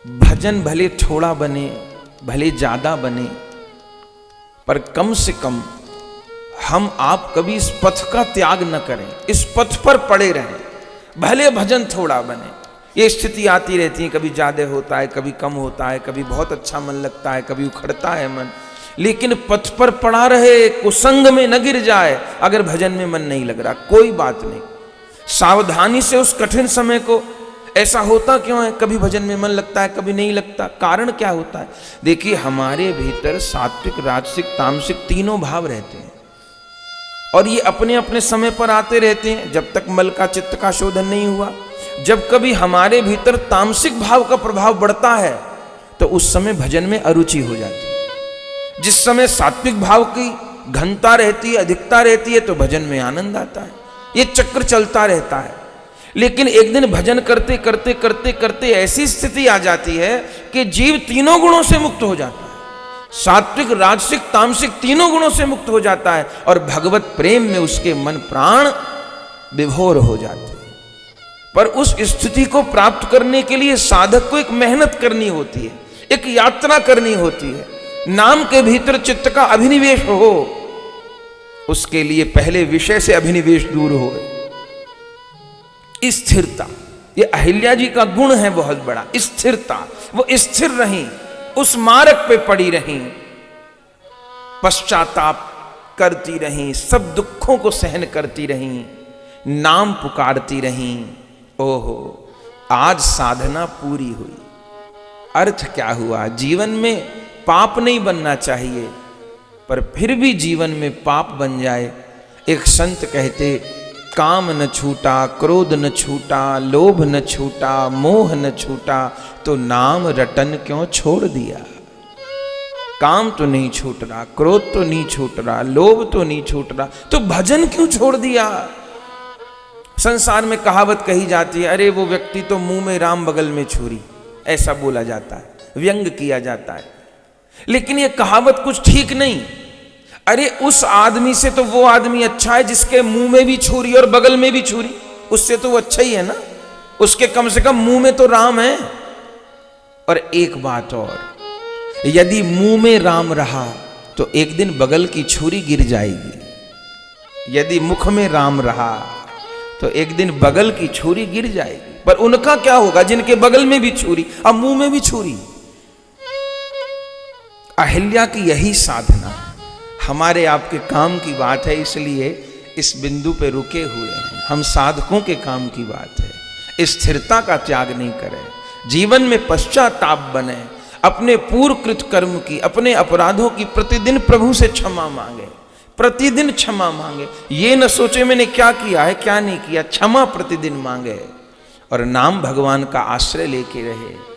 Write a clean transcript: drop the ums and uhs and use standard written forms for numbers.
भजन भले थोड़ा बने, भले ज्यादा बने, पर कम से कम हम आप कभी इस पथ का त्याग न करें, इस पथ पर पड़े रहें। भले भजन थोड़ा बने, ये स्थिति आती रहती है, कभी ज्यादा होता है, कभी कम होता है, कभी बहुत अच्छा मन लगता है, कभी उखड़ता है मन, लेकिन पथ पर पड़ा रहे, कुसंग में न गिर जाए। अगर भजन में मन नहीं लग रहा, कोई बात नहीं, सावधानी से उस कठिन समय को, ऐसा होता क्यों है, कभी भजन में मन लगता है, कभी नहीं लगता, कारण क्या होता है? देखिए, हमारे भीतर सात्विक, राजसिक, तामसिक तीनों भाव रहते हैं, और ये अपने अपने समय पर आते रहते हैं, जब तक मल का चित्त का शोधन नहीं हुआ। जब कभी हमारे भीतर तामसिक भाव का प्रभाव बढ़ता है, तो उस समय भजन में अरुचि हो जाती है। जिस समय सात्विक भाव की घनता रहती है, अधिकता रहती है, तो भजन में आनंद आता है। ये चक्र चलता रहता है। लेकिन एक दिन भजन करते करते करते करते ऐसी स्थिति आ जाती है कि जीव तीनों गुणों से मुक्त हो जाता है, सात्विक, राजसिक, तामसिक तीनों गुणों से मुक्त हो जाता है, और भगवत प्रेम में उसके मन प्राण विभोर हो जाते हैं। पर उस स्थिति को प्राप्त करने के लिए साधक को एक मेहनत करनी होती है, एक यात्रा करनी होती है। नाम के भीतर चित्त का अभिनिवेश हो, उसके लिए पहले विषय से अभिनिवेश दूर हो। स्थिरता, ये अहिल्या जी का गुण है बहुत बड़ा, स्थिरता। वो स्थिर रहीं, उस मार्ग पे पड़ी रहीं, पश्चाताप करती रहीं, सब दुखों को सहन करती रहीं, नाम पुकारती रहीं। ओहो, आज साधना पूरी हुई। अर्थ क्या हुआ? जीवन में पाप नहीं बनना चाहिए, पर फिर भी जीवन में पाप बन जाए। एक संत कहते, काम न छूटा, क्रोध न छूटा, लोभ न छूटा, मोह न छूटा, तो नाम रटन क्यों छोड़ दिया? काम तो नहीं छूट रहा, क्रोध तो नहीं छूट रहा, लोभ तो नहीं छूट रहा, तो भजन क्यों छोड़ दिया? संसार में कहावत कही जाती है, अरे वो व्यक्ति तो मुंह में राम बगल में छुरी, ऐसा बोला जाता है, व्यंग किया जाता है। लेकिन ये कहावत कुछ ठीक नहीं। अरे उस आदमी से तो वो आदमी अच्छा है जिसके मुंह में भी छुरी और बगल में भी छुरी, उससे तो वो अच्छा ही है ना, उसके कम से कम मुंह में तो राम है। और एक बात और, यदि मुंह में राम रहा तो एक दिन बगल की छुरी गिर जाएगी। यदि मुख में राम रहा तो एक दिन बगल की छुरी गिर जाएगी। पर उनका क्या होगा जिनके बगल में भी छुरी और मुंह में भी छुरी? अहिल्या की यही साधना हमारे आपके काम की बात है, इसलिए इस बिंदु पे रुके हुए हैं। हम साधकों के काम की बात है। स्थिरता का त्याग नहीं करें, जीवन में पश्चाताप बने, अपने पूर्वकृत कर्म की, अपने अपराधों की प्रतिदिन प्रभु से क्षमा मांगे, प्रतिदिन क्षमा मांगे। ये न सोचे मैंने क्या किया है क्या नहीं किया, क्षमा प्रतिदिन मांगे, और नाम भगवान का आश्रय लेके रहे।